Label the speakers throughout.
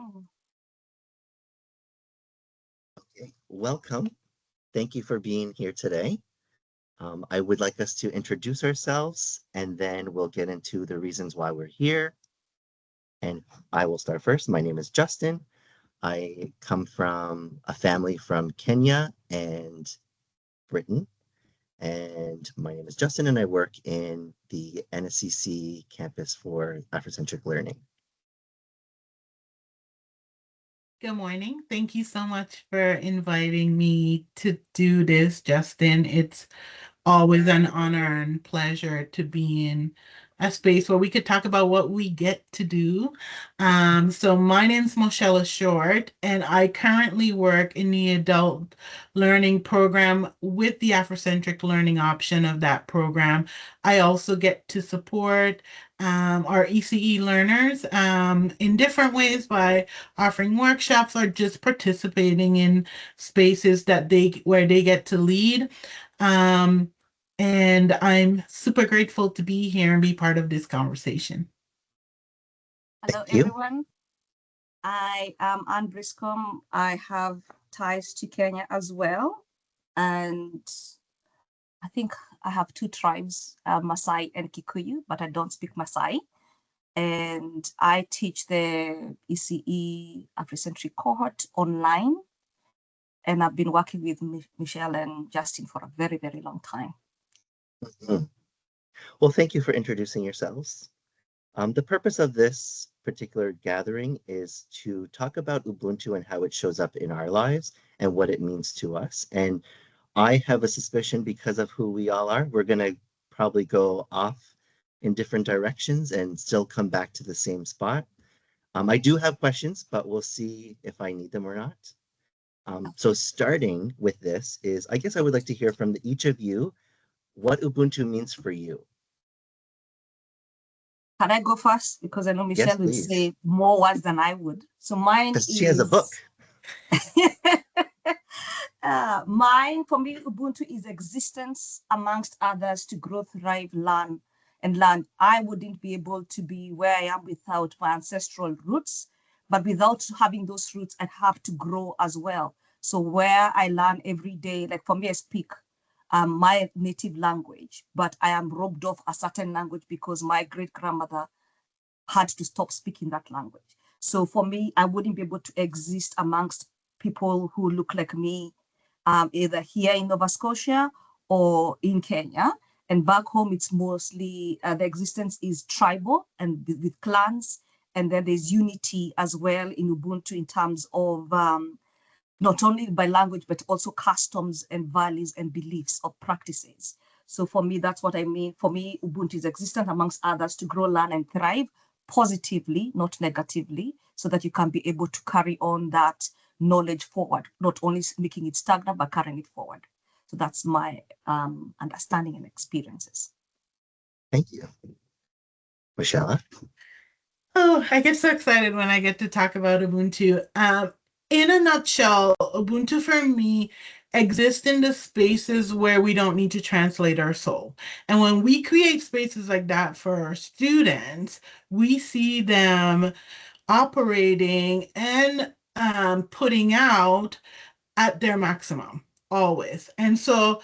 Speaker 1: Oh,
Speaker 2: Okay, welcome. Thank you for being here today. I would like us to introduce ourselves and then we'll get into the reasons why we're here. And I will start first. My name is Justin. I come from a family from Kenya and Britain. And my name is Justin, and I work in the NSCC campus for Afrocentric Learning.
Speaker 3: Good morning. Thank you so much for inviting me to do this, Justin. It's always an honor and pleasure to be in a space where we could talk about what we get to do. So my name's Moashella Short, and I currently work in the adult learning program with the Afrocentric learning option of that program. I also get to support our ECE learners in different ways by offering workshops or just participating in spaces that they where they get to lead. Um, and I'm super grateful to be here and be part of this conversation.
Speaker 1: hello,
Speaker 2: Thank you.
Speaker 1: everyone. I am Anne Briscom. I have ties to Kenya as well. And I think I have two tribes, Maasai and Kikuyu, but I don't speak Maasai. And I teach the ECE Afrocentric cohort online. And I've been working with Michelle and Justin for a very, very long time.
Speaker 2: Mhm. Well, thank you for introducing yourselves. The purpose of this particular gathering is to talk about Ubuntu and how it shows up in our lives and what it means to us. And I have a suspicion because of who we all are, we're going to probably go off in different directions and still come back to the same spot. I do have questions, but we'll see if I need them or not. So starting with this is, I guess I would like to hear from each of you what Ubuntu means for you.
Speaker 1: Can I go first? Because I know
Speaker 2: Yes,
Speaker 1: Michelle will
Speaker 2: please,
Speaker 1: say more words than I would. So mine
Speaker 2: because she has a book.
Speaker 1: is mine, for me, Ubuntu is existence amongst others to grow, thrive, learn, and learn. I wouldn't be able to be where I am without my ancestral roots, but without having those roots, I have to grow as well. So where I learn every day, like for me, I speak my native language, but I am robbed of a certain language because my great grandmother had to stop speaking that language. So for me, I wouldn't be able to exist amongst people who look like me, either here in Nova Scotia or in Kenya. And back home, it's mostly the existence is tribal and with clans. And then there's unity as well in Ubuntu in terms of not only by language, but also customs and values and beliefs or practices. So for me, that's what I mean. For me, Ubuntu is existent amongst others to grow, learn, and thrive positively, not negatively, so that you can be able to carry on that knowledge forward, not only making it stagnant, but carrying it forward. So that's my understanding and experiences.
Speaker 2: Thank you, Michelle.
Speaker 3: Oh, I get so excited when I get to talk about Ubuntu. In a nutshell, Ubuntu for me exists in the spaces where we don't need to translate our soul. And when we create spaces like that for our students, we see them operating and putting out at their maximum always. And so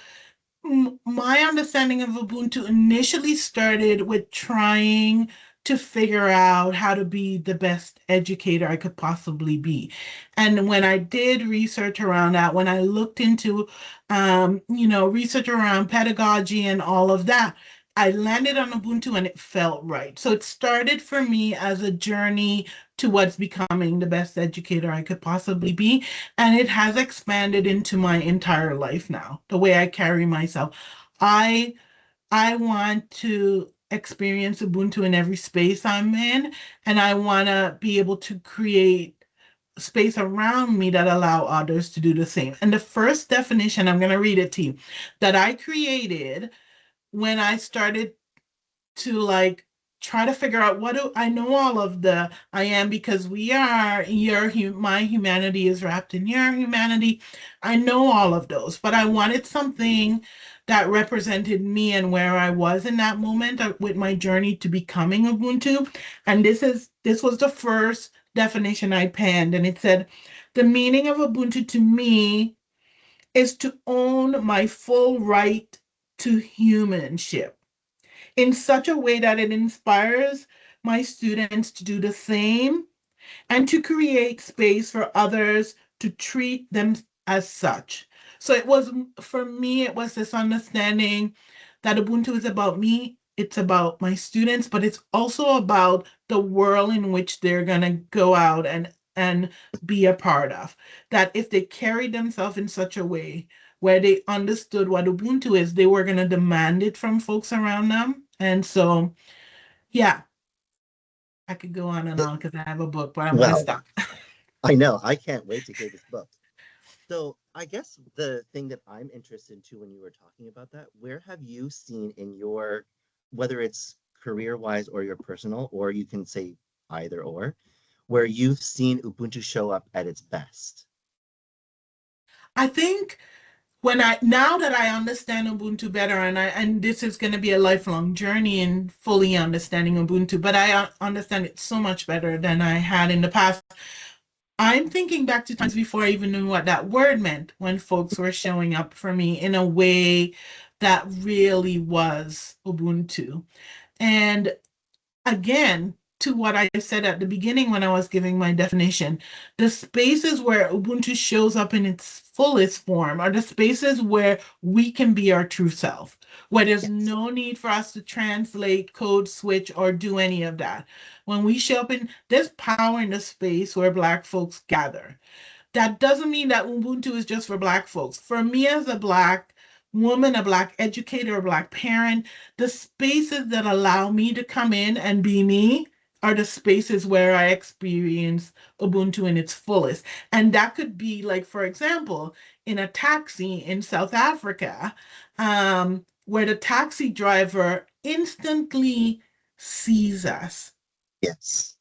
Speaker 3: my understanding of Ubuntu initially started with trying to figure out how to be the best educator I could possibly be. And when I did research around that, when I looked into, research around pedagogy and all of that, I landed on Ubuntu and it felt right. So it started for me as a journey towards becoming the best educator I could possibly be. And it has expanded into my entire life now, the way I carry myself. I I want to experience Ubuntu in every space I'm in, and I want to be able to create space around me that allow others to do the same. And the first definition, I'm going to read it to you, that I created when I started to like try to figure out what do I know all of the I am, because we are my humanity is wrapped in your humanity. I know all of those, but I wanted something that represented me and where I was in that moment with my journey to becoming Ubuntu. And this was the first definition I penned, and it said, the meaning of Ubuntu to me is to own my full right to humanship in such a way that it inspires my students to do the same and to create space for others to treat them as such. So it was, for me, it was this understanding that Ubuntu is about me, it's about my students, but it's also about the world in which they're going to go out and be a part of. That if they carried themselves in such a way where they understood what Ubuntu is, they were going to demand it from folks around them. And so, yeah, I could go on and on because I have a book, but I'm going to
Speaker 2: Well,
Speaker 3: stop.
Speaker 2: I know. I can't wait to hear this book. So I guess the thing that I'm interested in too, when you were talking about that, where have you seen in your, whether it's career-wise or your personal, or you can say either or, where you've seen Ubuntu show up at its best?
Speaker 3: I think when I now that I understand Ubuntu better, and this is going to be a lifelong journey in fully understanding Ubuntu, but I understand it so much better than I had in the past. I'm thinking back to times before I even knew what that word meant, when folks were showing up for me in a way that really was Ubuntu. And again, to what I said at the beginning when I was giving my definition, the spaces where Ubuntu shows up in its fullest form are the spaces where we can be our true self, where there's
Speaker 2: Yes.
Speaker 3: no need for us to translate, code switch, or do any of that. When we show up there's power in the space where Black folks gather. That doesn't mean that Ubuntu is just for Black folks. For me, as a Black woman, a Black educator, a Black parent, the spaces that allow me to come in and be me are the spaces where I experience Ubuntu in its fullest. And that could be, like, for example, in a taxi in South Africa, where the taxi driver instantly sees us
Speaker 2: Yes.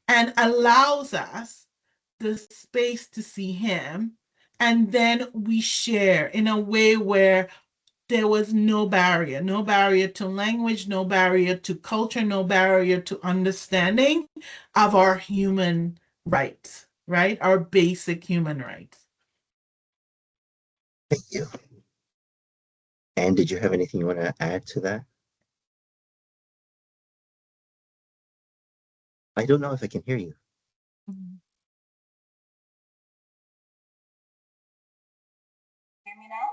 Speaker 3: and allows us the space to see him. And then we share in a way where there was no barrier to language, no barrier to culture, no barrier to understanding of our human rights, right? Our basic human rights.
Speaker 2: Thank you. And did you have anything you want to add to that? I don't know if I can hear you.
Speaker 1: Mhm. Hear me now?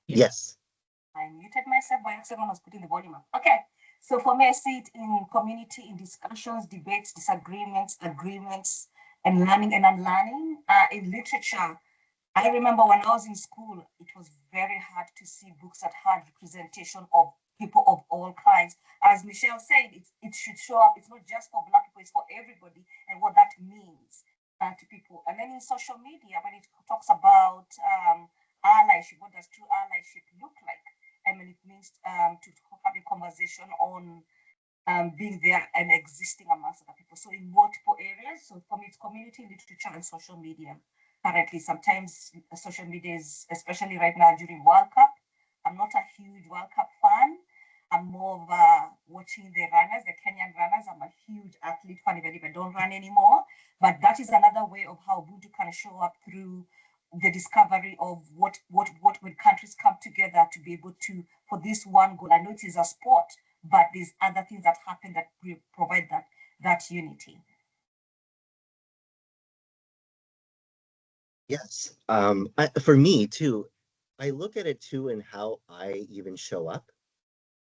Speaker 2: Yes.
Speaker 1: I muted myself by accident when I was putting the volume up. Okay. So for me, I see it in community, in discussions, debates, disagreements, agreements, and learning and unlearning. In literature, I remember when I was in school, it was very hard to see books that had representation of people of all kinds. As Michelle said, it should show up. It's not just for Black people, it's for everybody, and what that means to people. And then in social media, when it talks about allyship, what does true allyship look like? I mean, it means to have a conversation on being there and existing amongst other people. So in multiple areas. So for me, it's community, literature, and social media. Currently, sometimes social media is, especially right now during World Cup. I'm not a huge World Cup fan. I'm more of watching the runners, the Kenyan runners. I'm a huge athlete fan, even if I don't run anymore. But that is another way of how Ubuntu can show up through the discovery of what when countries come together to be able to for this one goal. I know it is a sport, but there's other things that happen that provide that unity.
Speaker 2: Yes. For me too, I look at it too in how I even show up.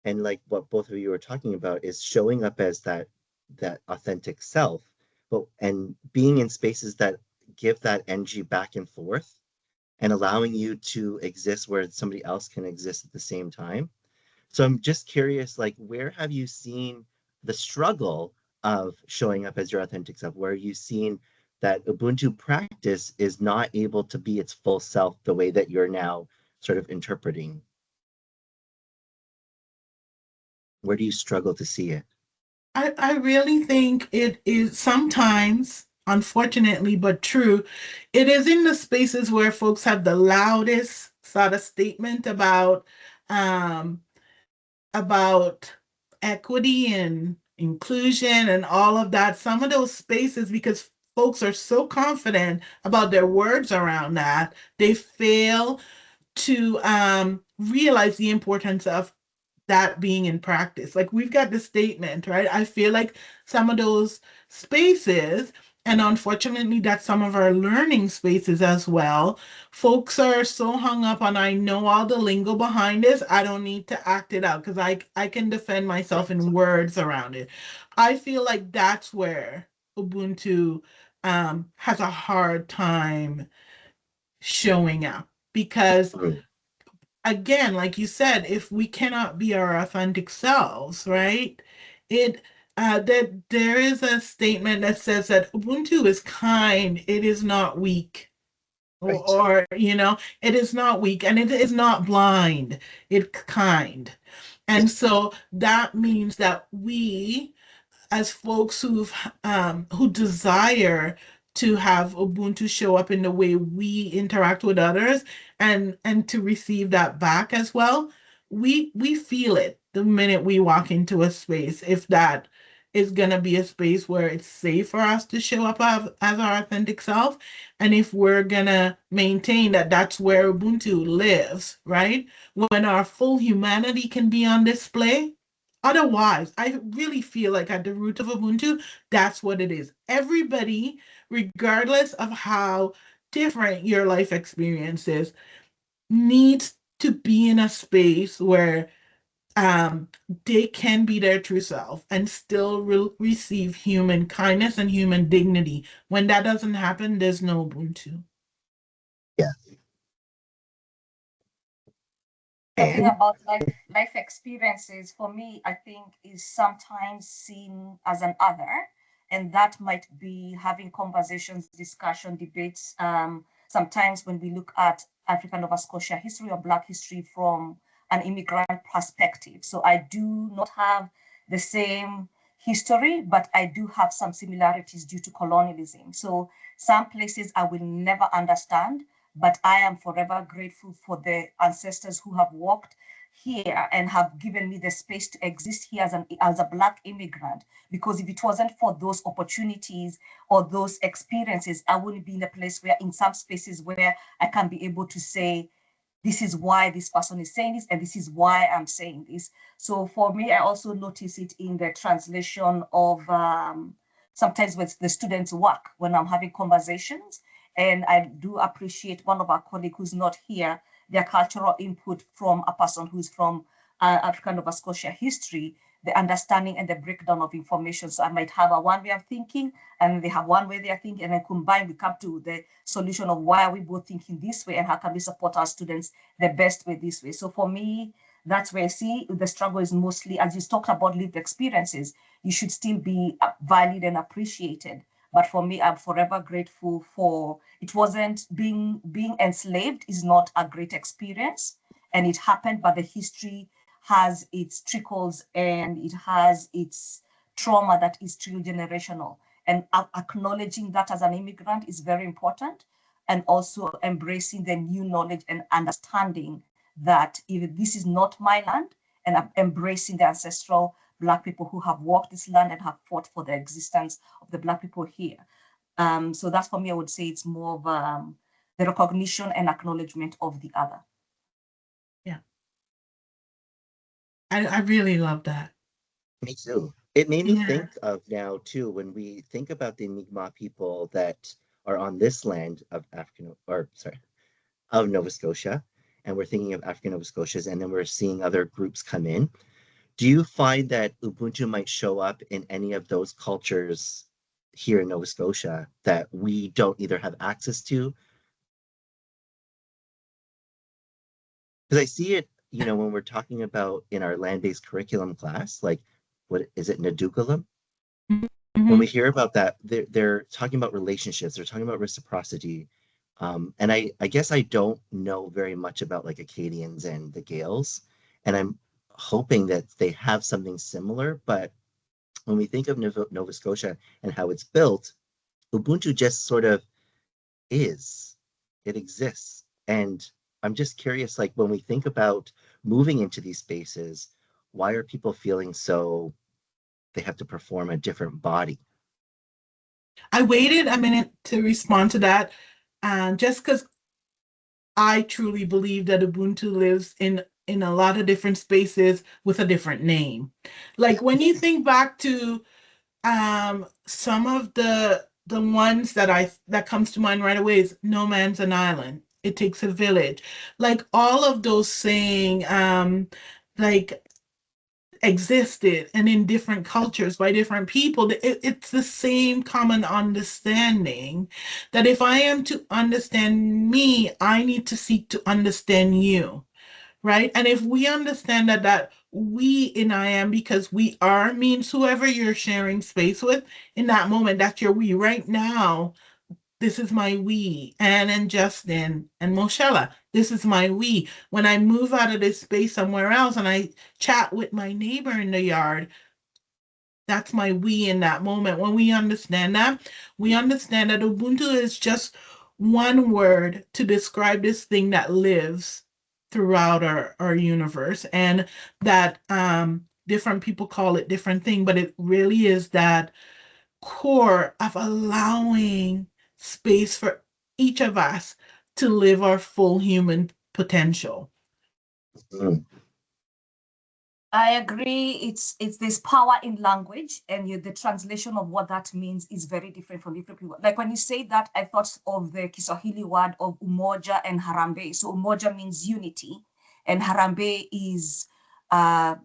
Speaker 2: And like what both of you were talking about is showing up as that authentic self, but and being in spaces that give that energy back and forth and allowing you to exist where somebody else can exist at the same time. So I'm just curious, like, where have you seen the struggle of showing up as your authentic self? Where have you seen that Ubuntu practice is not able to be its full self the way that you're now sort of interpreting? Where do you struggle to see it?
Speaker 3: I really think it is sometimes, unfortunately, but true, it is in the spaces where folks have the loudest sort of statement um, about equity and inclusion and all of that. Some of those spaces, because folks are so confident about their words around that, they fail to realize the importance of that being in practice. Like we've got the statement, right? I feel like some of those spaces, and unfortunately, that's some of our learning spaces as well. Folks are so hung up on I know all the lingo behind this. I don't need to act it out because I can defend myself in words around it. I feel like that's where Ubuntu has a hard time showing up because
Speaker 2: Mm,
Speaker 3: again, like you said, if we cannot be our authentic selves, right? It that there is a statement that says that Ubuntu is kind, it is not weak.
Speaker 2: right.
Speaker 3: Or it is not weak and it is not blind, it's kind.
Speaker 2: Yeah.
Speaker 3: And so that means that we as folks who desire to have Ubuntu show up in the way we interact with others and to receive that back as well, we feel it the minute we walk into a space. If that is gonna be a space where it's safe for us to show up as our authentic self, and if we're gonna maintain that that's where Ubuntu lives, right? When our full humanity can be on display. Otherwise, I really feel like at the root of Ubuntu, that's what it is. Everybody, regardless of how different your life experience is, needs to be in a space where um, they can be their true self and still receive human kindness and human dignity. When that doesn't happen, there's no Ubuntu.
Speaker 2: Yeah.
Speaker 1: Talking
Speaker 2: And
Speaker 1: about life experiences, for me, I think is sometimes seen as an other, and that might be having conversations, discussion, debates. Sometimes when we look at African Nova Scotia history or Black history from an immigrant perspective. So I do not have the same history, but I do have some similarities due to colonialism. So some places I will never understand, but I am forever grateful for the ancestors who have walked here and have given me the space to exist here as a Black immigrant. Because if it wasn't for those opportunities or those experiences, I wouldn't be in a place where, in some spaces, where I can be able to say, this is why this person is saying this, and this is why I'm saying this. So for me, I also notice it in the translation of sometimes with the students' work when I'm having conversations. And I do appreciate one of our colleagues who's not here, their cultural input from a person who's from African Nova Scotia history, the understanding and the breakdown of information. So I might have a one way of thinking, and they have one way they're thinking, and then combined, we come to the solution of why are we both thinking this way and how can we support our students the best way this way. So for me, that's where I see the struggle is mostly, as you talked about lived experiences, you should still be valued and appreciated. But for me, I'm forever grateful for it. Wasn't being enslaved is not a great experience, and it happened, but the history has its trickles and it has its trauma that is truly generational. And acknowledging that as an immigrant is very important, and also embracing the new knowledge and understanding that if this is not my land, and embracing the ancestral Black people who have walked this land and have fought for the existence of the Black people here. So that's for me, I would say it's more of the recognition and acknowledgement of the other.
Speaker 3: Yeah, I really love that.
Speaker 2: me too. It made me
Speaker 3: Yeah.
Speaker 2: think of now too, when we think about the Mi'kmaq people that are on this land of African, or sorry, of Nova Scotia, and we're thinking of African Nova Scotias, and then we're seeing other groups come in. Do you find that Ubuntu might show up in any of those cultures here in Nova Scotia that we don't either have access to? Because I see it, when we're talking about in our land-based curriculum class, like what is it, Nadugalam? When we
Speaker 3: Mhm.
Speaker 2: hear about that, they're talking about relationships, they're talking about reciprocity. And I guess I don't know very much about like Acadians and the Gaels, and I'm hoping that they have something similar, but when we think of Nova Scotia and how it's built, Ubuntu just sort of is. It exists. And I'm just curious, like when we think about moving into these spaces, why are people feeling so they have to perform a different body?
Speaker 3: I waited a minute to respond to that, just because I truly believe that Ubuntu lives in a lot of different spaces with a different name. Like when you think back to some of the ones that comes to mind right away is No Man's an Island. It takes a village. Like all of those saying like existed and in different cultures by different people, it's the same common understanding that if I am to understand me, I need to seek to understand you, right? And if we understand that we in I am, because we are means whoever you're sharing space with in that moment, that's your we. Right now, this is my we, Anne and Justin and Moashella. This is my we. When I move out of this space somewhere else and I chat with my neighbor in the yard, that's my we in that moment. When we understand that Ubuntu is just one word to describe this thing that lives throughout our universe, and that different people call it different thing, but it really is that core of allowing space for each of us to live our full human potential.
Speaker 2: Mm,
Speaker 1: I agree. It's this power in language, and the translation of what that means is very different from different people. Like when you say that, I thought of the Kiswahili word of umoja and harambe. So umoja means unity, and harambe is uh,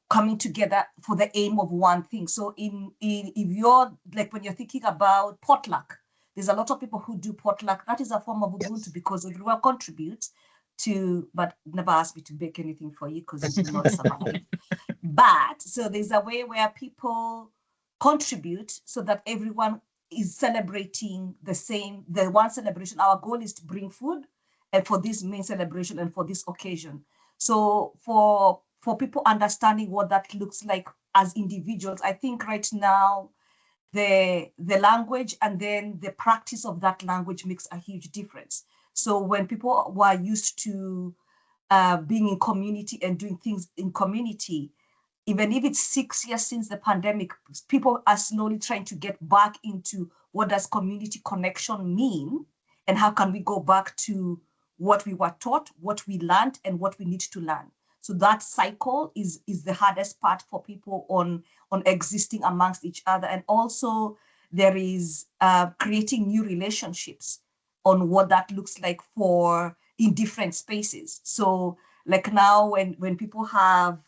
Speaker 1: coming together for the aim of one thing. So in if you're like when you're thinking about potluck, there's a lot of people who do potluck. That is a form of Ubuntu
Speaker 2: yes.
Speaker 1: because everyone contributes to, but never ask me to bake anything for you because you will not survive. But so there's a way where people contribute so that everyone is celebrating the one celebration. Our goal is to bring food and for this main celebration and for this occasion. So for people understanding what that looks like as individuals, I think right now the language and then the practice of that language makes a huge difference. So when people were used to being in community and doing things in community, even if it's 6 years since the pandemic, people are slowly trying to get back into what does community connection mean and how can we go back to what we were taught, what we learned, and what we need to learn. So that cycle is the hardest part for people on existing amongst each other. And also there is creating new relationships on what that looks like for in different spaces. So like now when people have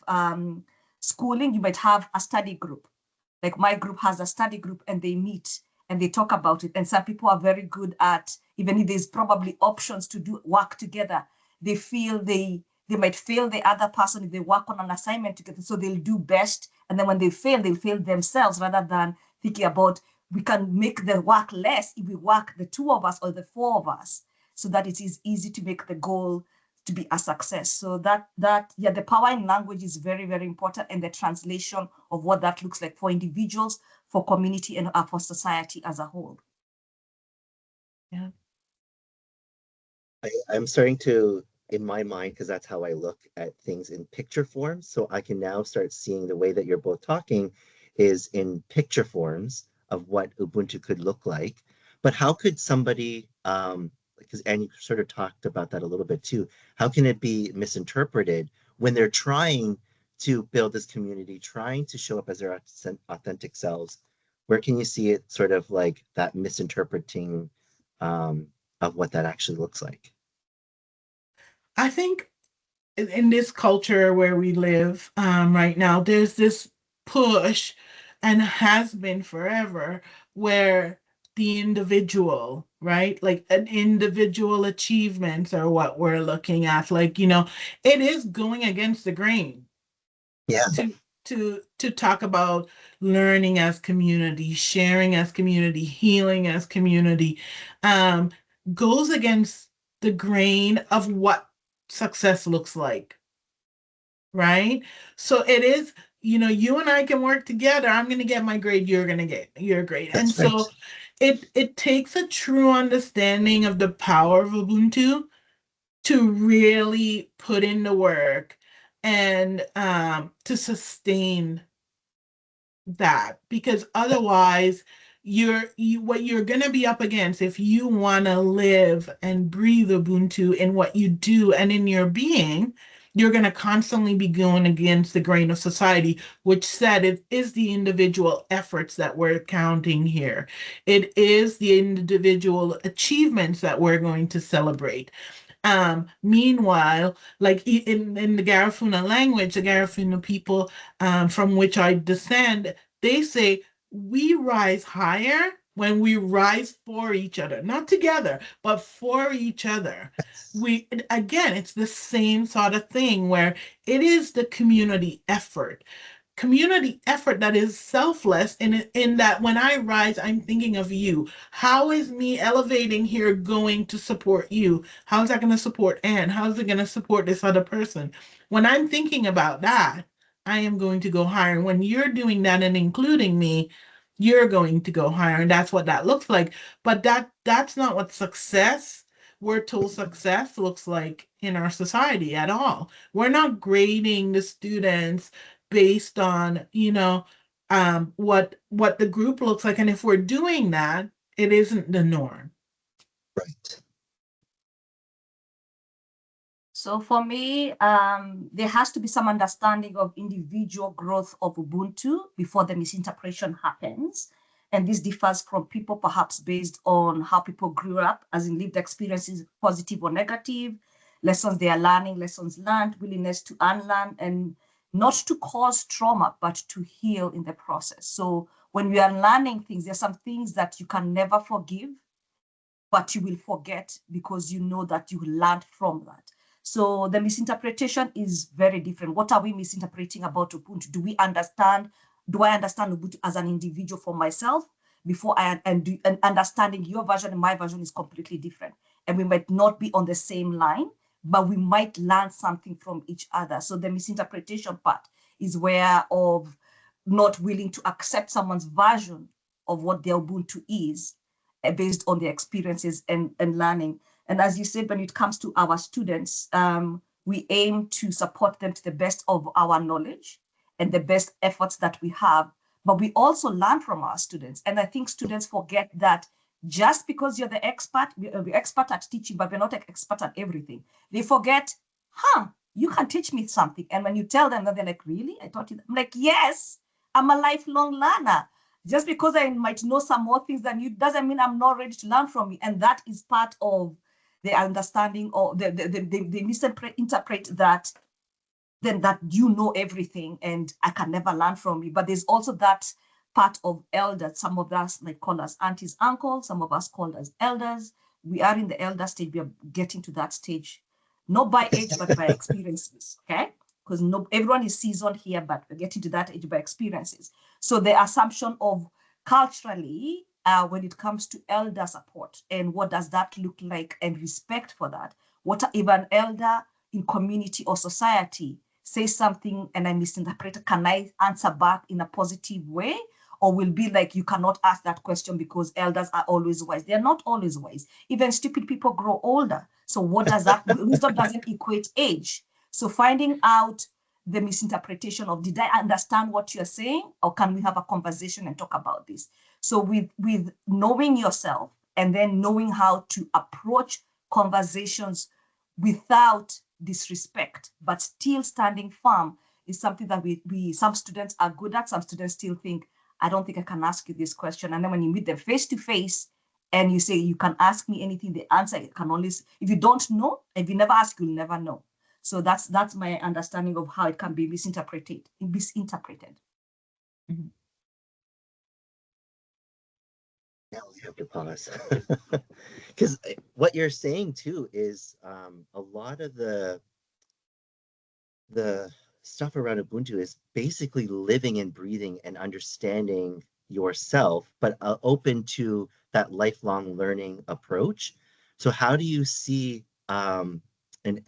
Speaker 1: schooling, you might have a study group. Like my group has a study group and they meet and they talk about it. And some people are very good at, even if there's probably options to do work together, they feel they might fail the other person if they work on an assignment together. So they'll do best. And then when they fail, they'll fail themselves rather than thinking about we can make the work less if we work the two of us or the four of us so that it is easy to make the goal to be a success. So yeah, the power in language is very, very important, and the translation of what that looks like for individuals, for community, and for society as a whole.
Speaker 3: Yeah.
Speaker 2: I'm starting to, in my mind, because that's how I look at things in picture form. So I can now start seeing the way that you're both talking is in picture forms of what Ubuntu could look like. But how could somebody, because and you sort of talked about that a little bit too, how can it be misinterpreted when they're trying to build this community, trying to show up as their authentic selves? Where can you see it sort of like that misinterpreting of what that actually looks like?
Speaker 3: I think in this culture where we live right now, there's this push, and has been forever, where the individual, right? Like an individual achievements are what we're looking at. Like, it is going against the grain
Speaker 2: Yeah.
Speaker 3: to talk about learning as community, sharing as community, healing as community, um, goes against the grain of what success looks like, right? So it is, you and I can work together. I'm going to get my grade. You're going to get your grade. And
Speaker 2: That's right.
Speaker 3: so it takes a true understanding of the power of Ubuntu to really put in the work and to sustain that, because otherwise what you're going to be up against if you want to live and breathe Ubuntu in what you do and in your being, you're going to constantly be going against the grain of society, which said it is the individual efforts that we're counting here. It is the individual achievements that we're going to celebrate. Meanwhile, like in the Garifuna language, the Garifuna people from which I descend, they say we rise higher when we rise for each other, not together, but for each other.
Speaker 2: Yes.
Speaker 3: We again, it's the same sort of thing where it is the community effort that is selfless in that when I rise, I'm thinking of you. How is me elevating here going to support you? How's that going to support Anne? How's it going to support this other person? When I'm thinking about that, I am going to go higher. When you're doing that and including me, you're going to go higher. And that's what that looks like. But that's not what success, we're told success looks like in our society at all. We're not grading the students based on what the group looks like, and if we're doing that, it isn't the norm.
Speaker 2: Right.
Speaker 1: So for me, there has to be some understanding of individual growth of Ubuntu before the misinterpretation happens. And this differs from people perhaps based on how people grew up, as in lived experiences, positive or negative, lessons they are learning, lessons learned, willingness to unlearn, and not to cause trauma, but to heal in the process. So when we are learning things, there are some things that you can never forgive, but you will forget because you know that you learned from that. So the misinterpretation is very different. What are we misinterpreting about Ubuntu? Do I understand Ubuntu as an individual for myself before and understanding your version and my version is completely different. And we might not be on the same line, but we might learn something from each other. So the misinterpretation part is where of not willing to accept someone's version of what their Ubuntu is based on their experiences and learning. And as you said, when it comes to our students, we aim to support them to the best of our knowledge and the best efforts that we have. But we also learn from our students. And I think students forget that just because you're the expert, we're expert at teaching, but we're not an expert at everything. They forget, you can teach me something. And when you tell them that, they're like, really? I taught you that. I'm like, yes, I'm a lifelong learner. Just because I might know some more things than you doesn't mean I'm not ready to learn from you. And that is part of the understanding, or they misinterpret that, then that you know everything and I can never learn from you. But there's also that part of elders. Some of us might call us aunties, uncles. Some of us call us elders. We are in the elder stage. We are getting to that stage, not by age, but by experiences, okay? Because everyone is seasoned here, but we're getting to that age by experiences. So the assumption of culturally, when it comes to elder support and what does that look like and respect for that, what if an elder in community or society say something and I misinterpret, can I answer back in a positive way? Or will be like, you cannot ask that question because elders are always wise. They're not always wise. Even stupid people grow older. So what does that, wisdom doesn't equate age. So finding out the misinterpretation of, did I understand what you're saying? Or can we have a conversation and talk about this? So with knowing yourself and then knowing how to approach conversations without disrespect, but still standing firm is something that we some students are good at. Some students still think, I don't think I can ask you this question. And then when you meet them face to face and you say, you can ask me anything, the answer can only, if you don't know, if you never ask, you'll never know. So that's my understanding of how it can be misinterpreted.
Speaker 3: Mhm.
Speaker 2: Now we have to pause. Because what you're saying too is a lot of the stuff around Ubuntu is basically living and breathing and understanding yourself, but open to that lifelong learning approach. So how do you see an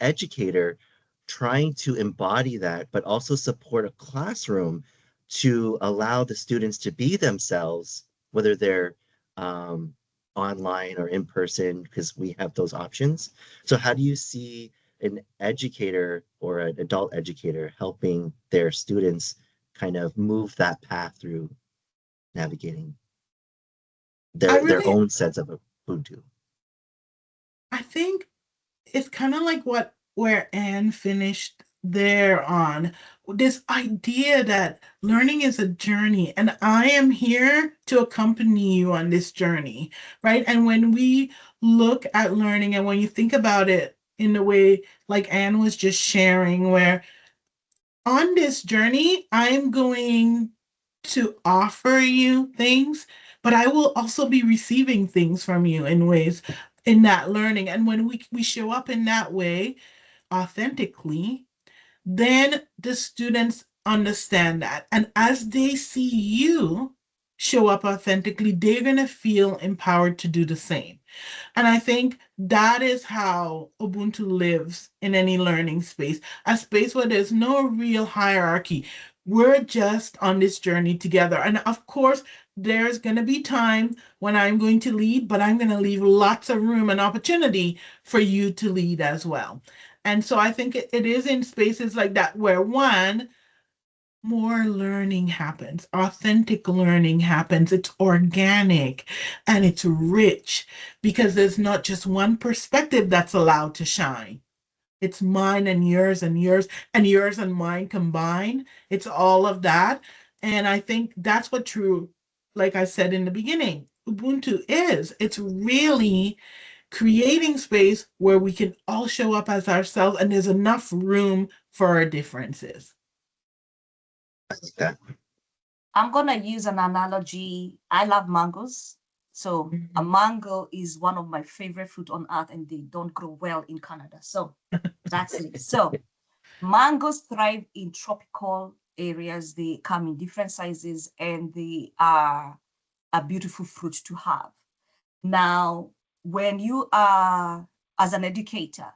Speaker 2: educator trying to embody that, but also support a classroom to allow the students to be themselves, whether they're um, online or in person, because we have those options. So how do you see an educator or an adult educator helping their students kind of move that path through navigating
Speaker 3: I
Speaker 2: their
Speaker 3: really,
Speaker 2: own sense of Ubuntu?
Speaker 3: I think it's kind of like what where Anne finished there on this idea that learning is a journey and I am here to accompany you on this journey, right? And when we look at learning and when you think about it in the way like Anne was just sharing, where on this journey, I'm going to offer you things, but I will also be receiving things from you in ways in that learning. And when we show up in that way authentically, then the students understand that. And as they see you show up authentically, they're going to feel empowered to do the same. And I think that is how Ubuntu lives in any learning space, a space where there's no real hierarchy. We're just on this journey together. And of course, there's going to be time when I'm going to lead, but I'm going to leave lots of room and opportunity for you to lead as well. And so I think it is in spaces like that where one, more learning happens, authentic learning happens. It's organic and it's rich because there's not just one perspective that's allowed to shine. It's mine and yours and mine combined. It's all of that. And I think that's what true, like I said in the beginning, Ubuntu is. It's really creating space where we can all show up as ourselves and there's enough room for our differences.
Speaker 2: I like that.
Speaker 1: I'm going to use an analogy. I love mangoes. So a
Speaker 3: Mhm.
Speaker 1: mango is one of my favorite fruit on earth, and they don't grow well in Canada. So that's it. So mangoes thrive in tropical areas. They come in different sizes, and they are a beautiful fruit to have. Now, when you are, as an educator,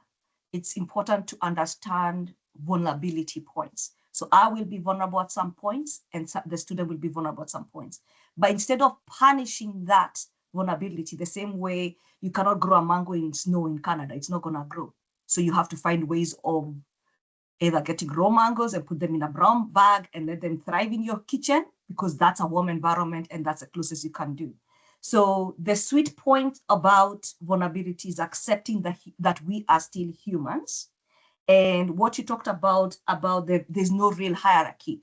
Speaker 1: it's important to understand vulnerability points. So I will be vulnerable at some points, and the student will be vulnerable at some points. But instead of punishing that vulnerability, the same way you cannot grow a mango in snow in Canada, it's not going to grow. So you have to find ways of either getting raw mangoes and put them in a brown bag and let them thrive in your kitchen, because that's a warm environment and that's the closest you can do. So the sweet point about vulnerability is accepting that we are still humans. And what you talked about there's no real hierarchy.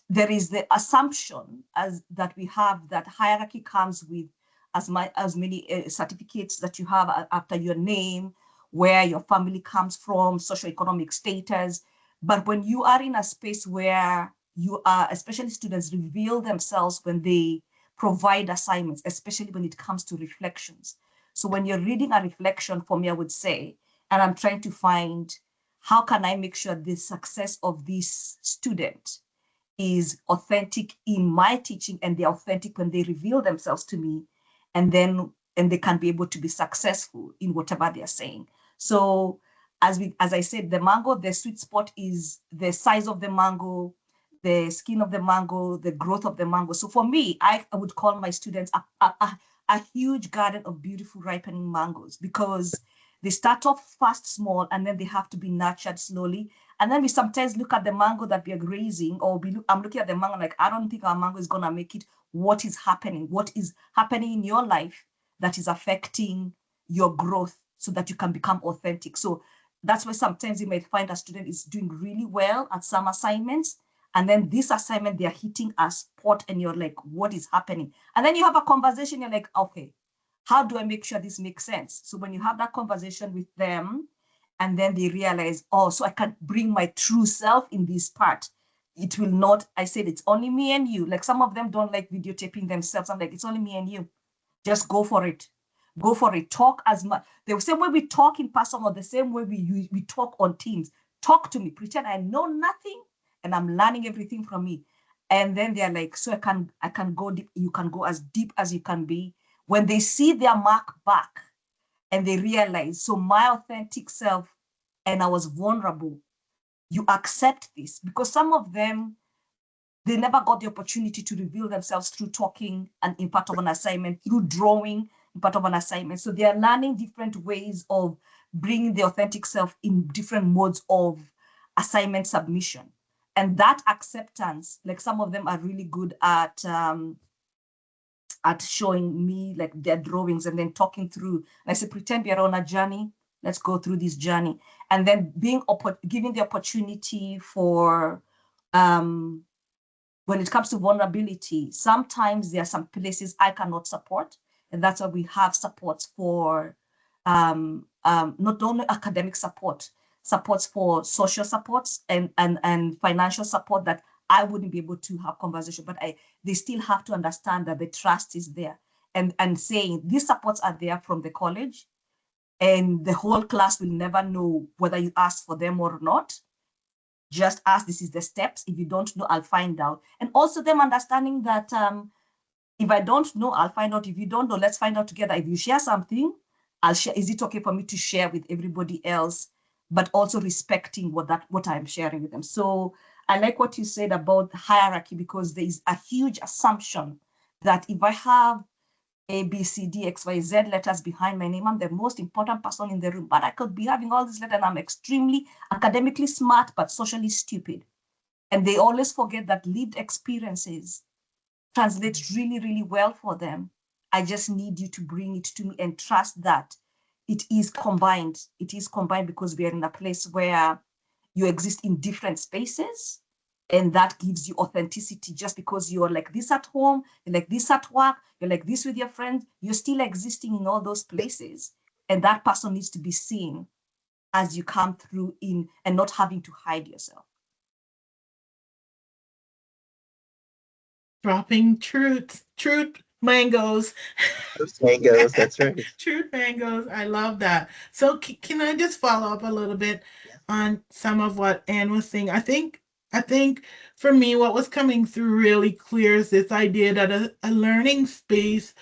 Speaker 1: There is the assumption as that we have that hierarchy comes with as many certificates that you have after your name, where your family comes from, socioeconomic status. But when you are in a space where you are, especially students reveal themselves when they provide assignments, especially when it comes to reflections. So when you're reading a reflection, for me, I would say, and I'm trying to find how can I make sure the success of this student is authentic in my teaching, and they're authentic when they reveal themselves to me, and they can be able to be successful in whatever they're saying. So as I said, the mango, the sweet spot is the size of the mango, the skin of the mango, the growth of the mango. So for me, I would call my students a huge garden of beautiful ripening mangoes, because they start off fast, small, and then they have to be nurtured slowly. And then we sometimes look at the mango that we are grazing, or I'm looking at the mango like, I don't think our mango is going to make it. What is happening? What is happening in your life that is affecting your growth so that you can become authentic? So that's why sometimes you might find a student is doing really well at some assignments. And then this assignment, they're hitting a spot and you're like, what is happening? And then you have a conversation, you're like, okay, how do I make sure this makes sense? So when you have that conversation with them, and then they realize, oh, so I can bring my true self in this part. It will not, I said, it's only me and you. Like some of them don't like videotaping themselves. I'm like, it's only me and you. Just go for it. Go for it. Talk as much. The same way we talk in person, or the same way we talk on Teams. Talk to me. Pretend I know nothing and I'm learning everything from me. And then they're like, so I can go deep. You can go as deep as you can be. When they see their mark back, and they realize, so my authentic self, and I was vulnerable, you accept this, because some of them, they never got the opportunity to reveal themselves through talking and in part of an assignment, through drawing in part of an assignment. So they are learning different ways of bringing the authentic self in different modes of assignment submission. And that acceptance, like some of them are really good at showing me like their drawings and then talking through. And I say, pretend we are on a journey. Let's go through this journey. And then giving the opportunity for, when it comes to vulnerability, sometimes there are some places I cannot support. And that's why we have supports for not only academic support, supports for social supports and financial support that I wouldn't be able to have conversation, but they still have to understand that the trust is there, and saying these supports are there from the college, and the whole class will never know whether you asked for them or not. Just ask, this is the steps. If you don't know, I'll find out. And also them understanding that if I don't know, I'll find out. If you don't know, let's find out together. If you share something, I'll share. Is it okay for me to share with everybody else? But also respecting what I'm sharing with them. So I like what you said about the hierarchy, because there is a huge assumption that if I have A, B, C, D, X, Y, Z letters behind my name, I'm the most important person in the room. But I could be having all these letters and I'm extremely academically smart, but socially stupid. And they always forget that lived experiences translate really, really well for them. I just need you to bring it to me and trust that it is combined. It is combined because we are in a place where you exist in different spaces, and that gives you authenticity. Just because you're like this at home, you're like this at work, you're like this with your friends, you're still existing in all those places. And that person needs to be seen as you come through in, and not having to hide yourself.
Speaker 3: Dropping truth mangoes.
Speaker 2: Those mangoes, that's right.
Speaker 3: Truth mangoes. I love that. So can I just follow up a little bit
Speaker 2: Yeah,
Speaker 3: on some of what Anne was saying? I think for me, what was coming through really clear is this idea that a learning space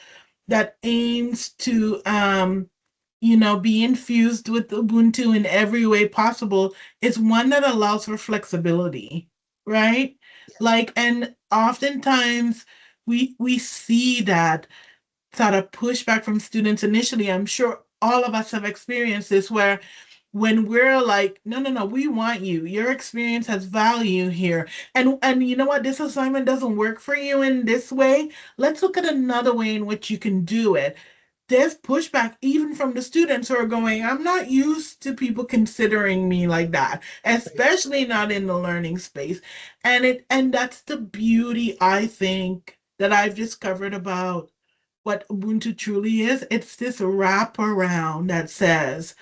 Speaker 3: that aims to be infused with Ubuntu in every way possible is one that allows for flexibility, right?
Speaker 2: yes,
Speaker 3: Like, and oftentimes we see that sort of pushback from students initially. I'm sure all of us have experienced this, where when we're like, no, no, no, we want you. Your experience has value here. And you know what? This assignment doesn't work for you in this way. Let's look at another way in which you can do it. There's pushback even from the students who are going, I'm not used to people considering me like that,
Speaker 2: right.
Speaker 3: especially not in the learning space. And that's the beauty, I think, that I've discovered about what Ubuntu truly is. It's this wraparound that says,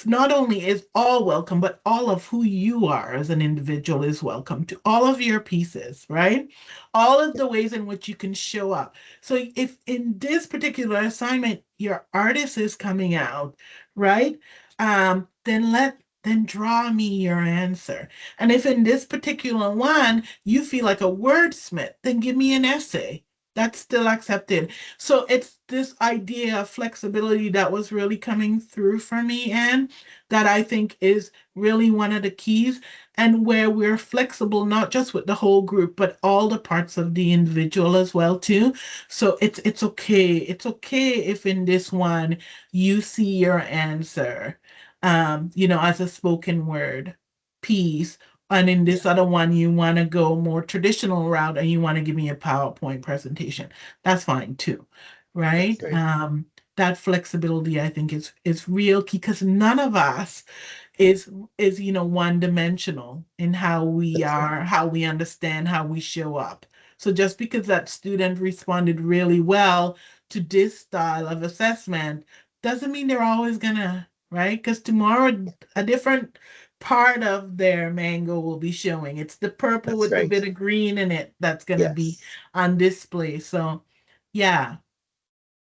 Speaker 3: not only is all welcome, but all of who you are as an individual is welcome, to all of your pieces, right? All of
Speaker 2: Yeah,
Speaker 3: the ways in which you can show up. So if in this particular assignment your artist is coming out, right? Then draw me your answer. And if in this particular one you feel like a wordsmith, then give me an essay. That's still accepted. So it's this idea of flexibility that was really coming through for me, and that I think is really one of the keys, and where we're flexible not just with the whole group but all the parts of the individual as well too. So it's okay. It's okay if in this one you see your answer as a spoken word piece, and in
Speaker 2: yeah,
Speaker 3: this other one, you want to go more traditional route and you want to give me a PowerPoint presentation. That's fine too,
Speaker 2: that's
Speaker 3: right?
Speaker 2: right.
Speaker 3: That flexibility, I think, is real key, because none of us is one dimensional in how we
Speaker 2: That's right.
Speaker 3: are, how we understand, how we show up. So just because that student responded really well to this style of assessment doesn't mean they're always gonna, right? Because tomorrow a different part of their mango will be showing. It's the purple
Speaker 2: That's
Speaker 3: with the
Speaker 2: right.
Speaker 3: bit of green in it that's gonna be
Speaker 2: Yes.
Speaker 3: on display. So yeah,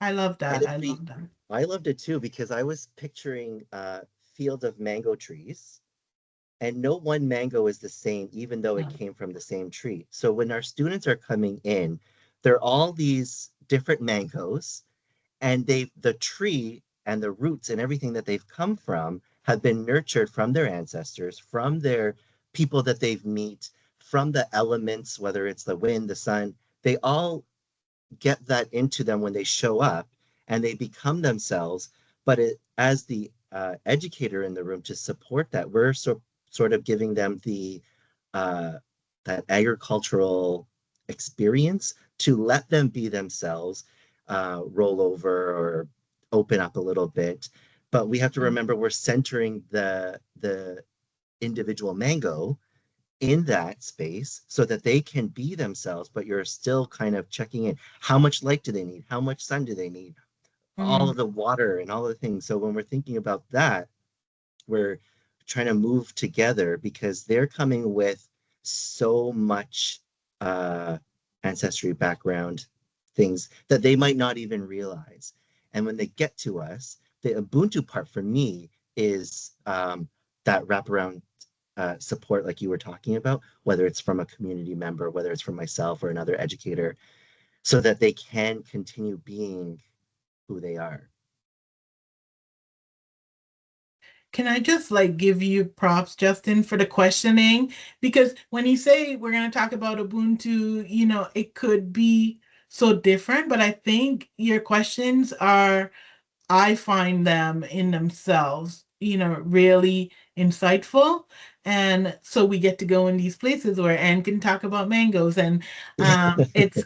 Speaker 3: I love
Speaker 2: And
Speaker 3: that.
Speaker 2: if
Speaker 3: I
Speaker 2: we,
Speaker 3: love that.
Speaker 2: I loved it too because I was picturing a field of mango trees, and no one mango is the same, even though it came from the same tree. So when our students are coming in, they're all these different mangoes, and the tree and the roots and everything that they've come from have been nurtured from their ancestors, from their people that they've met, from the elements, whether it's the wind, the sun, they all get that into them when they show up and they become themselves. But as the educator in the room to support that, we're sort of giving them the uh, that agricultural experience to let them be themselves, roll over or open up a little bit. But we have to remember we're centering the individual mango in that space so that they can be themselves, but you're still kind of checking in. How much light do they need? How much sun do they need? All
Speaker 3: Mm,
Speaker 2: of the water and all the things. So when we're thinking about that, we're trying to move together because they're coming with so much uh, ancestry background things that they might not even realize. And when they get to us, the Ubuntu part for me is that wraparound support, like you were talking about, whether it's from a community member, whether it's from myself or another educator, so that they can continue being who they are.
Speaker 3: Can I just like give you props, Justin, for the questioning? Because when you say we're going to talk about Ubuntu, it could be so different, but I think your questions are, I find them in themselves, really insightful. And so we get to go in these places where Anne can talk about mangoes, and it's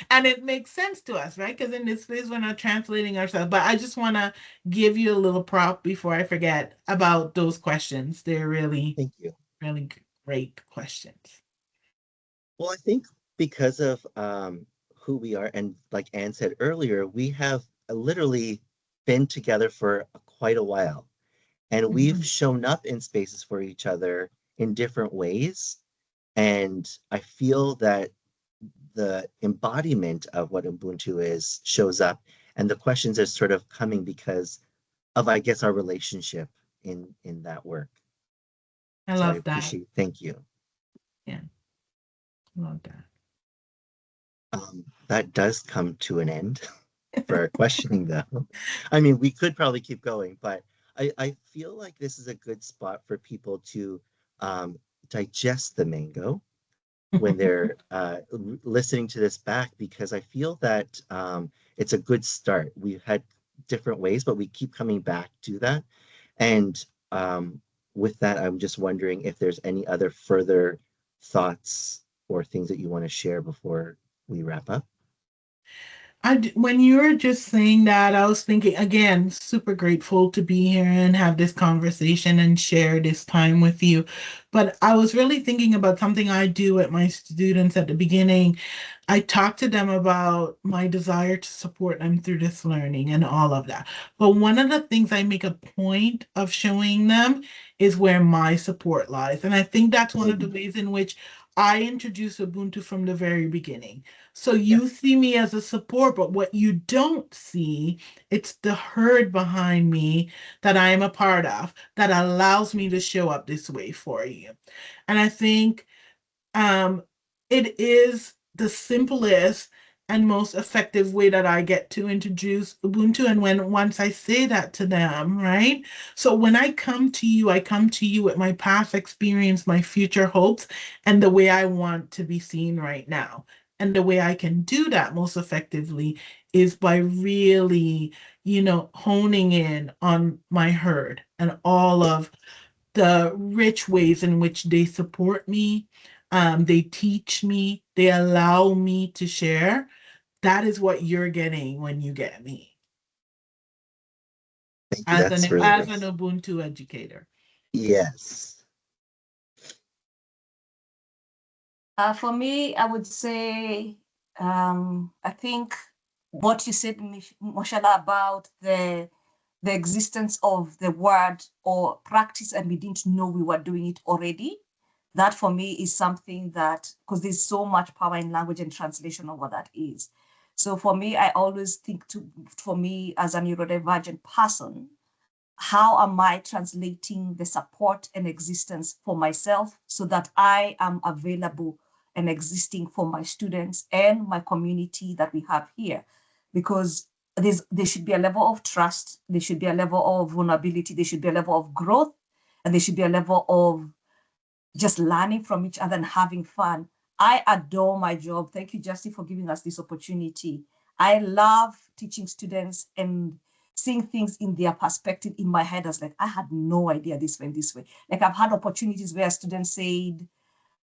Speaker 3: and it makes sense to us, right? Because in this space we're not translating ourselves. But I just want to give you a little prop before I forget about those questions. They're really,
Speaker 2: Thank you.
Speaker 3: really great questions.
Speaker 2: Well, I think because of who we are, and like Anne said earlier, we have literally been together for quite a while, and we've
Speaker 3: Mhm.
Speaker 2: shown up in spaces for each other in different ways. And I feel that the embodiment of what Ubuntu is shows up, and the questions are sort of coming because of, I guess, our relationship in that work.
Speaker 3: I
Speaker 2: So I
Speaker 3: love that.
Speaker 2: appreciate. Thank you.
Speaker 3: Yeah, I love that.
Speaker 2: That does come to an end for our questioning, though. I mean, we could probably keep going, but I feel like this is a good spot for people to um, digest the mango when they're listening to this back, because I feel that it's a good start. We've had different ways, but we keep coming back to that. And with that, I'm just wondering if there's any other further thoughts or things that you want to share before we wrap up.
Speaker 3: When you were just saying that, I was thinking again, super grateful to be here and have this conversation and share this time with you. But I was really thinking about something I do with my students at the beginning. I talk to them about my desire to support them through this learning and all of that. But one of the things I make a point of showing them is where my support lies. And I think that's one of the
Speaker 2: Mm,
Speaker 3: ways in which I introduce Ubuntu from the very beginning. So
Speaker 2: yeah,
Speaker 3: you see me as a support, but what you don't see, it's the herd behind me that I am a part of that allows me to show up this way for you. And I think um, it is the simplest and most effective way that I get to introduce Ubuntu. And once I say that to them, right? So when I come to you with my past experience, my future hopes, and the way I want to be seen right now. And the way I can do that most effectively is by really, honing in on my herd and all of the rich ways in which they support me, they teach me, they allow me to share. That is what you're getting when you get me
Speaker 2: thank you.
Speaker 3: as
Speaker 2: That's
Speaker 3: an
Speaker 2: really
Speaker 3: as
Speaker 2: great.
Speaker 3: an Ubuntu educator.
Speaker 2: Yes.
Speaker 1: For me, I would say, I think what you said, Moashella, about the existence of the word or practice, and we didn't know we were doing it already. That for me is something that, because there's so much power in language and translation of what that is. So for me, I always think for me as a neurodivergent person, how am I translating the support and existence for myself so that I am available and existing for my students and my community that we have here? Because there should be a level of trust, there should be a level of vulnerability, there should be a level of growth, and there should be a level of just learning from each other and having fun. I adore my job. Thank you, Justin, for giving us this opportunity. I love teaching students and seeing things in their perspective. In my head, I was like, I had no idea this went this way. Like, I've had opportunities where students said,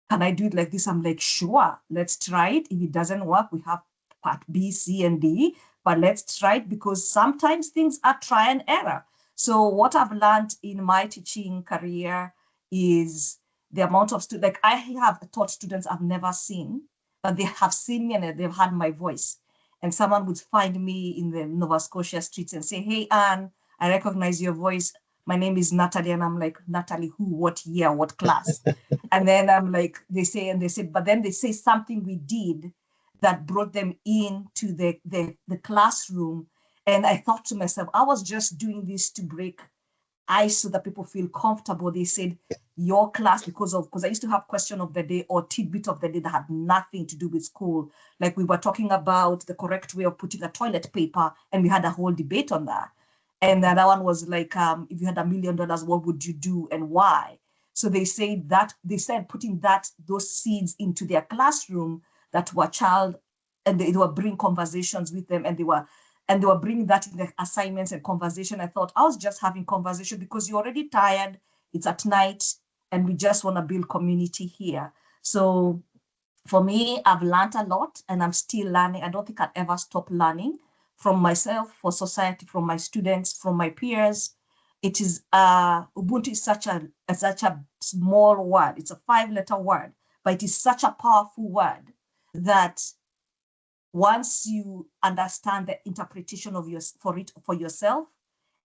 Speaker 1: can I do it like this? I'm like, sure, let's try it. If it doesn't work, we have part B, C, and D, but let's try it, because sometimes things are try and error. So what I've learned in my teaching career is the amount of students, like I have taught students I've never seen, but they have seen me and they've heard my voice. And someone would find me in the Nova Scotia streets and say, hey, Anne, I recognize your voice. My name is Natalie. And I'm like, Natalie, who, what year, what class? And then I'm like, they say, but then they say something we did that brought them into the classroom. And I thought to myself, I was just doing this to break ice so that people feel comfortable. They said, your class, because I used to have question of the day or tidbit of the day that had nothing to do with school. Like we were talking about the correct way of putting a toilet paper, and we had a whole debate on that. And the other one was like, if you had $1 million, what would you do and why? So they said putting those seeds into their classroom that were child, and they were bring conversations with them, and they were bringing that in the assignments and conversation. I thought I was just having conversation because you're already tired. It's at night, and we just want to build community here. So for me, I've learned a lot, and I'm still learning. I don't think I'd ever stop learning from myself, for society, from my students, from my peers. It is Ubuntu is such a small word. It's a 5-letter word, but it is such a powerful word that once you understand the interpretation of for yourself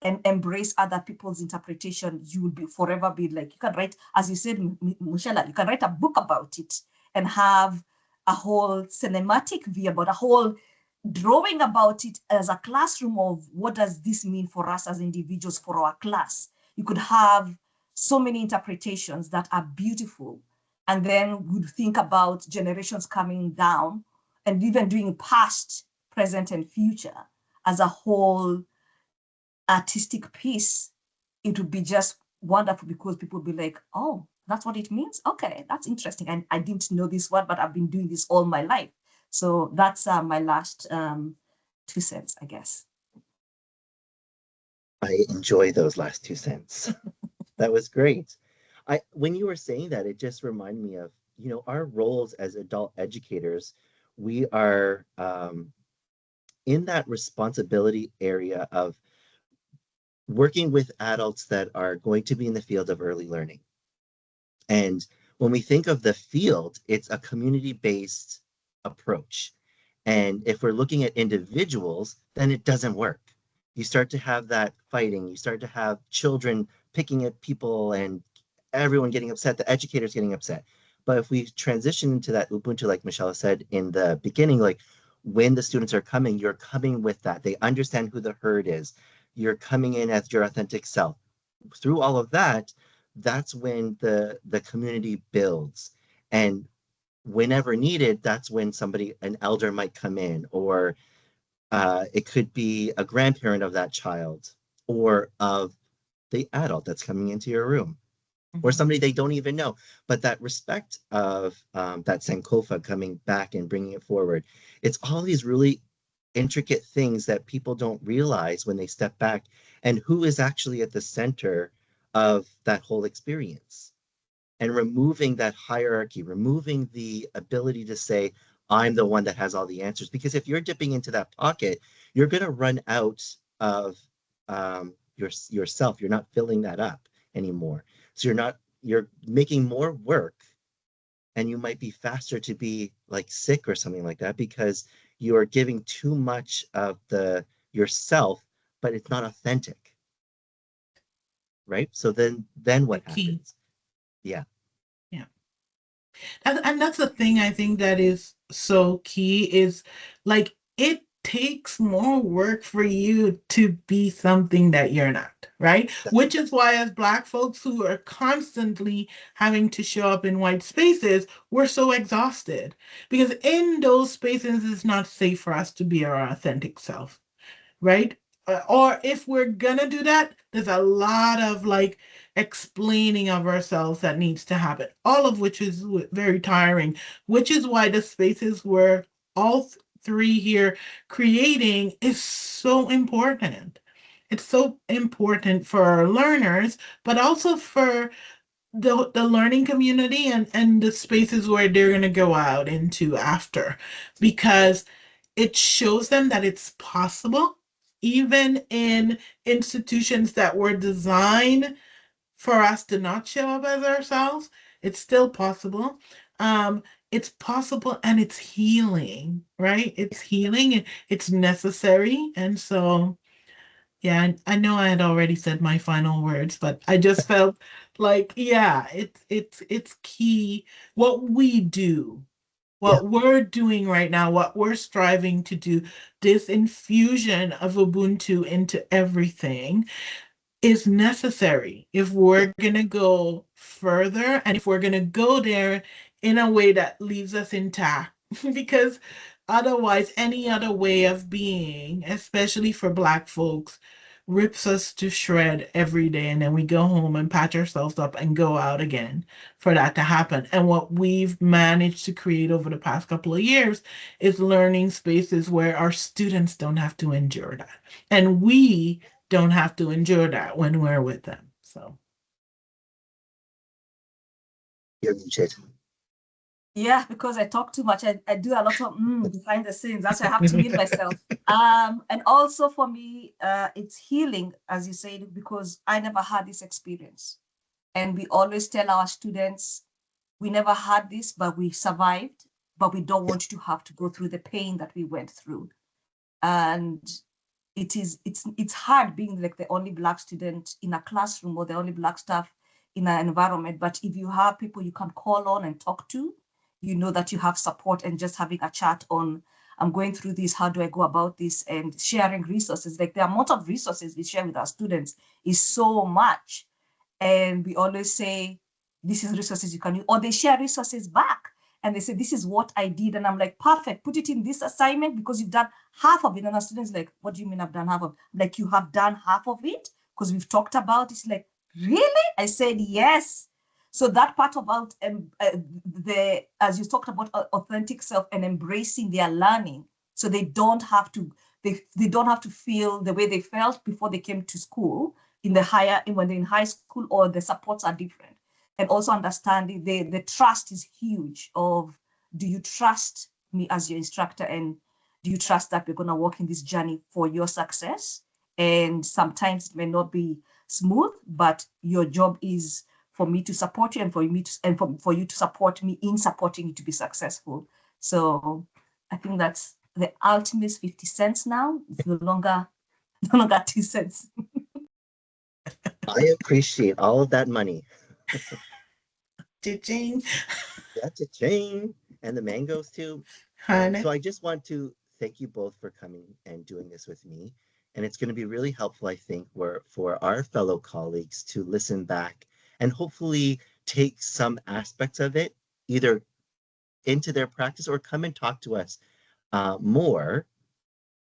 Speaker 1: and embrace other people's interpretation, you will be forever be like, you can write, as you said, Moashella, you can write a book about it and have a whole cinematic view about a whole drawing about it as a classroom of what does this mean for us as individuals, for our class. You could have so many interpretations that are beautiful. And then we'd think about generations coming down and even doing past, present, and future as a whole artistic piece. It would be just wonderful because people would be like, oh, that's what it means? Okay, that's interesting. And I didn't know this word, but I've been doing this all my life. So that's my last 2 cents, I guess.
Speaker 2: I enjoy those last 2 cents. That was great. When you were saying that, it just reminded me of, our roles as adult educators. We are in that responsibility area of working with adults that are going to be in the field of early learning. And when we think of the field, it's a community-based approach. And if we're looking at individuals, then it doesn't work. You start to have that fighting, you start to have children picking at people and everyone getting upset, the educators getting upset. But if we transition into that Ubuntu, like Moashella said in the beginning, like when the students are coming, you're coming with that. They understand who the herd is. You're coming in as your authentic self. Through all of that, that's when the community builds. And whenever needed, that's when an elder might come in, or it could be a grandparent of that child or of the adult that's coming into your room, or somebody they don't even know. But that respect of that Sankofa coming back and bringing it forward, it's all these really intricate things that people don't realize when they step back, and who is actually at the center of that whole experience. And removing that hierarchy, removing the ability to say, I'm the one that has all the answers. Because if you're dipping into that pocket, you're going to run out of yourself. You're not filling that up anymore. So you're making more work, and you might be faster to be like sick or something like that because you are giving too much of yourself, but it's not authentic, right? So then
Speaker 3: The
Speaker 2: what
Speaker 3: key.
Speaker 2: happens? Yeah.
Speaker 3: Yeah. And that's the thing I think that is so key is like it takes more work for you to be something that you're not, right? Which is why as Black folks who are constantly having to show up in white spaces, we're so exhausted because in those spaces it's not safe for us to be our authentic self. right? Or if we're gonna do that, there's a lot of like explaining of ourselves that needs to happen, all of which is very tiring, which is why the spaces we're all three here creating is so important. It's so important for our learners, but also for the learning community and the spaces where they're going to go out into after, because it shows them that it's possible even in institutions that were designed for us to not show up as ourselves. It's still possible. It's possible, and it's healing, right? It's healing, it's necessary. And so yeah, I know I had already said my final words, but I just felt like, yeah, it's key what we do,
Speaker 2: Yeah,
Speaker 3: what we're doing right now, what we're striving to do, this infusion of Ubuntu into everything is necessary if
Speaker 2: yeah,
Speaker 3: we're going to go further and if we're going to go there in a way that leaves us intact. Because otherwise, any other way of being, especially for Black folks, rips us to shred every day. And then we go home and patch ourselves up and go out again for that to happen. And what we've managed to create over the past couple of years is learning spaces where our students don't have to endure that. And we don't have to endure that when we're with them. So
Speaker 2: you're muted.
Speaker 1: Yeah, because I talk too much. I do a lot of behind the scenes. That's why I have to mute myself. And also for me, it's healing, as you said, because I never had this experience. And we always tell our students, we never had this, but we survived, but we don't
Speaker 2: Yeah,
Speaker 1: want you to have to go through the pain that we went through. And it's hard being like the only Black student in a classroom or the only Black staff in an environment. But if you have people you can call on and talk to, you know that you have support. And just having a chat on, I'm going through this, how do I go about this, and sharing resources, like the amount of resources we share with our students is so much. And we always say, this is resources you can use, or they share resources back and they say, this is what I did. And I'm like, perfect, put it in this assignment because you've done half of it. And our students like, what do you mean I've done half of it? Like, you have done half of it because we've talked about it. It's like, really? I said, yes. So that part about the, as you talked about authentic self and embracing their learning, so they don't have to, they don't have to feel the way they felt before they came to school in the higher, when they're in high school, or the supports are different. And also understanding the trust is huge of, do you trust me as your instructor, and do you trust that we're going to walk in this journey for your success? And sometimes it may not be smooth, but your job is for me to support you, and for me to, and for you to support me in supporting you to be successful. So I think that's the ultimate 50 cents now. It's no longer no longer 2 cents.
Speaker 2: I appreciate all of that money.
Speaker 3: Ching,
Speaker 2: That's a chain, and the mangoes too.
Speaker 3: honey.
Speaker 2: So I just want to thank you both for coming and doing this with me. And it's going to be really helpful, I think, for our fellow colleagues to listen back and hopefully take some aspects of it either into their practice or come and talk to us more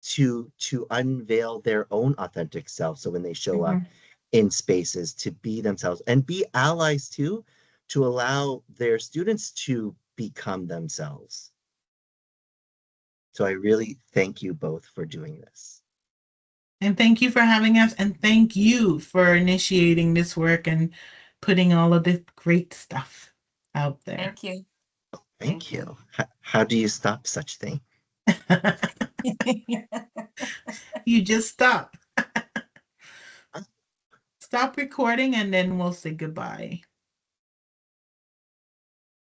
Speaker 2: to unveil their own authentic self. So when they show up
Speaker 3: Mhm.
Speaker 2: in spaces, to be themselves and be allies too, to allow their students to become themselves. So I really thank you both for doing this.
Speaker 3: And thank you for having us. And thank you for initiating this work and putting all of this great stuff out there.
Speaker 1: Thank you.
Speaker 2: Thank
Speaker 1: Thank you.
Speaker 2: you. How do you stop such thing?
Speaker 3: You just stop.
Speaker 2: Uh,
Speaker 3: Stop recording and then we'll say goodbye.